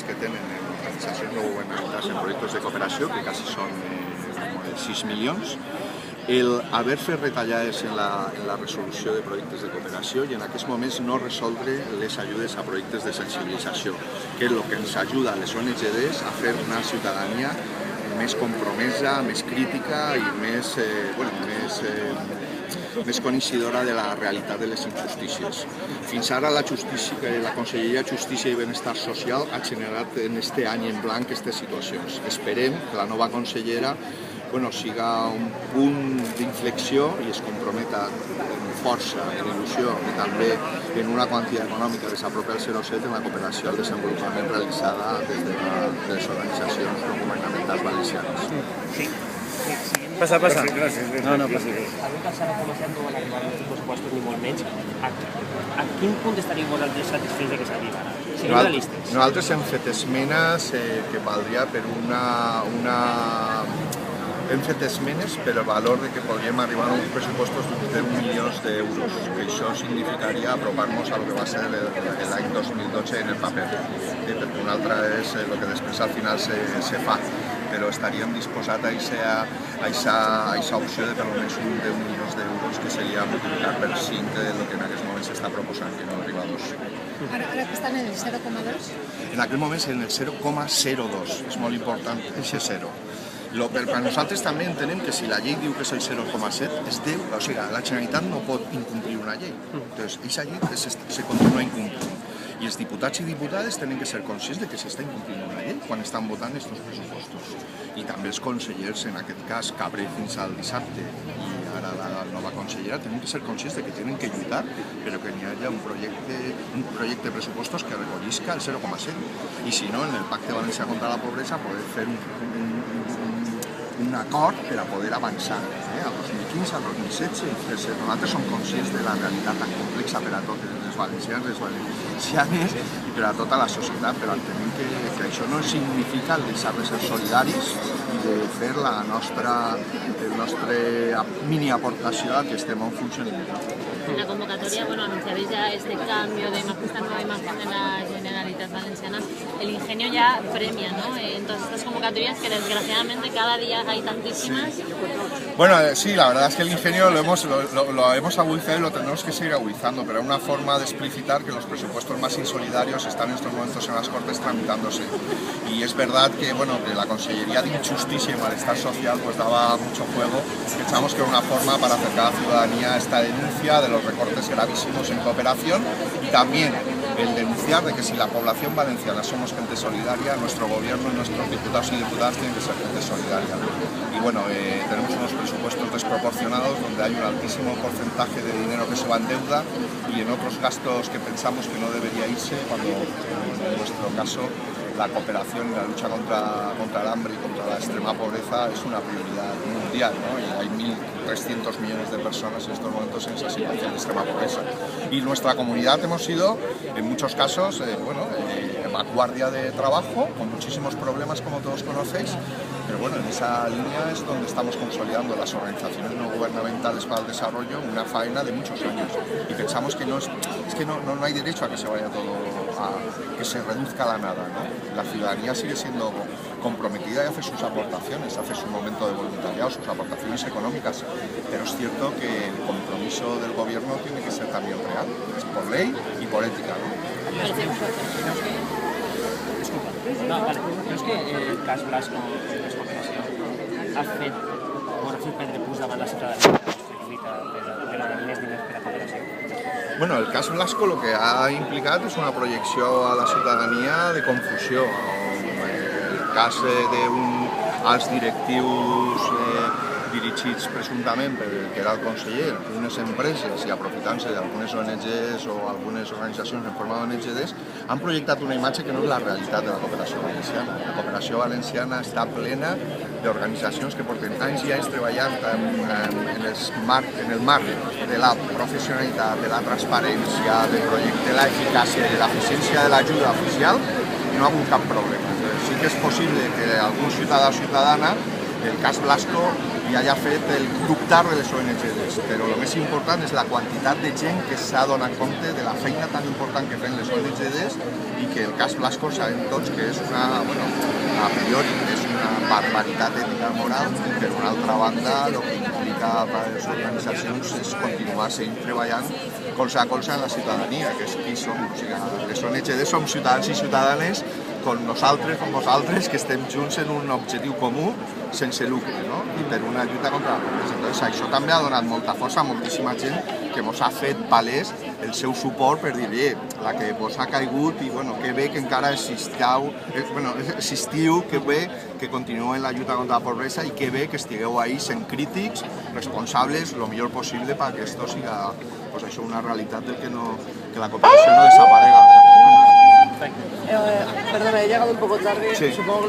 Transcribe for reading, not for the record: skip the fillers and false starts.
projectes que tenen organitzacions no governamentals en projectes de cooperació, que quasi són 6 milions, el haver fet retallades en la resolució de projectes de cooperació i en aquests moments no resoldre les ajudes a projectes de sensibilització, que és el que ens ajuda a les ONGs a fer una ciutadania més compromesa, més crítica i més coneixedora de la realitat de les injustícies. Fins ara la Conselleria de Justícia i Benestar Social ha generat en aquest any en blanc aquestes situacions. Esperem que la nova consellera siga un punt d'inflexió i es comprometa amb força, en il·lusió i també en una quantitat econòmica que s'apropi al 0,7 en la cooperació al desenvolupament realitzada des de les organitzacions no governamentals valencianes. Passa. Gràcies. No, passa. Sabem que el 0,7 no van arribar els pressupostos ni molt menys. A quin punt estaríeu vosaltres satisfets que s'arriba ara? Siguem realistes. Nosaltres hem fet esmenes que valdria per hem fet esmenes per el valor de que podríem arribar a uns pressupostos de 10 milions d'euros, que això significaria apropar-nos a lo que va ser l'any 2012 en el paper, perquè una altra és el que després al final se fa, però estaríem disposats a aquesta opció de per almenys un 10 milions d'euros, que seria multiplicar per 5 del que en aquests moments s'està proposant, que no arriba a 2. Ara que estan en el 0,2? En aquell moment en el 0,02, és molt important, aquest 0. Per nosaltres també entenem que si la llei diu que és el 0,7, es deu, o sigui, la Generalitat no pot incomplir una llei. Entonces, aquesta llei se continua incomplint. I els diputats i diputades tenen que ser conscients de que s'està incomplint una llei quan estan votant aquests pressupostos. I també els consellers, en aquest cas, Cabré fins al dissabte i ara la nova consellera, tenen que ser conscients de que tenen que lluitar però que n'hi hagi un projecte de pressupostos que recollisca el 0,7. I si no, en el Pacte Valencià contra la Pobresa poder fer un acord per a poder avançar al 2015, al 2016. Nosaltres som conscients de la realitat tan complexa per a totes les valencians, les valencianes i per a tota la societat, però entenem que això no significa el deixar de ser solidaris i de fer la nostra mini aportació a que estem en funcionament. En la convocatoria, anunciaréis ya este cambio de esta nueva imagen de la Generalitat Valenciana. El ingenio ya premia, ¿no? En todas estas convocatorias que desgraciadamente cada día hay tantísimas. Bueno, sí, la verdad es que el ingenio lo hemos agudizado y lo tendremos que seguir agudizando, pero es una forma de explicitar que los presupuestos más insolidarios están en estos momentos en las Cortes tramitándose. Y es verdad que, que la Consellería de Injusticia y Malestar Social daba mucho juego. Pensamos que era una forma para acercar a la ciudadanía esta denuncia de los recortes gravísimos en cooperación y también el denunciar de que si la población valenciana somos gente solidaria, nuestro gobierno, nuestros diputados y diputadas tienen que ser gente solidaria. Y tenemos unos presupuestos desproporcionados donde hay un altísimo porcentaje de dinero que se va en deuda y en otros gastos que pensamos que no debería irse, cuando en nuestro caso la cooperación y la lucha contra el hambre y contra la extrema pobreza es una prioridad mundial, ¿no? Y hay 1.300 millones de personas en estos momentos en esa situación de extrema pobreza. Y nuestra comunidad hemos sido, en muchos casos, vanguardia de trabajo, con muchísimos problemas, como todos conocéis, pero en esa línea es donde estamos consolidando las organizaciones no gubernamentales para el desarrollo, una faena de muchos años. Y pensamos que no hay derecho a que se vaya todo, que se reduzca a la nada, ¿no? La ciudadanía sigue siendo comprometida y hace sus aportaciones, hace su momento de voluntariado, sus aportaciones económicas, pero es cierto que el compromiso del gobierno tiene que ser también real, es por ley y por ética, ¿no? Creus que el cas Blasco ha fet prendre punts davant la ciutadania que lluita per a més diners per a cooperació? El cas Blasco lo que ha implicat és una projecció a la ciutadania de confusió. El cas d'uns directius dirigits presumptament per que era el conseller, unes empreses i aprofitant-se d'algunes ONGs o algunes organitzacions en forma d'ONGs, han projectat una imatge que no és la realitat de la cooperació valenciana. La cooperació valenciana està plena d'organitzacions que porten anys i anys treballant en el marc de la professionalitat, de la transparència, de l'eficàcia i de l'eficiència de l'ajuda oficial, i no ha hagut cap problema. Sí que és possible que algun ciutadà o ciutadana el cas Blasco i hagi fet el dubtar de les ONGs, però el més important és la quantitat de gent que s'ha donat compte de la feina tan important que fan les ONGs i que el cas Blasco sabem tots que és una, bueno, a priori és una barbaritat ètica moral, i per una altra banda el que implica per les organitzacions és continuar seguint treballant colze a colze en la ciutadania, que és qui som. O sigui, les ONGs som ciutadans i ciutadanes com nosaltres, com vosaltres, que estem junts en un objectiu comú sense lucre, no? I per una lluita contra la pobresa. Entonces, això també ha donat molta força a moltíssima gent que ens ha fet palès el seu suport per dir, la que vos ha caigut i bueno, que bé que encara existiu, que bé que continueu en la lluita contra la pobresa i que bé que estigueu ahí sent crítics, responsables, lo millor possible perquè esto siga pues, això, una realitat del que la cooperació no desaparega. Perdona, he llegado un poco tarde, Sí. supongo que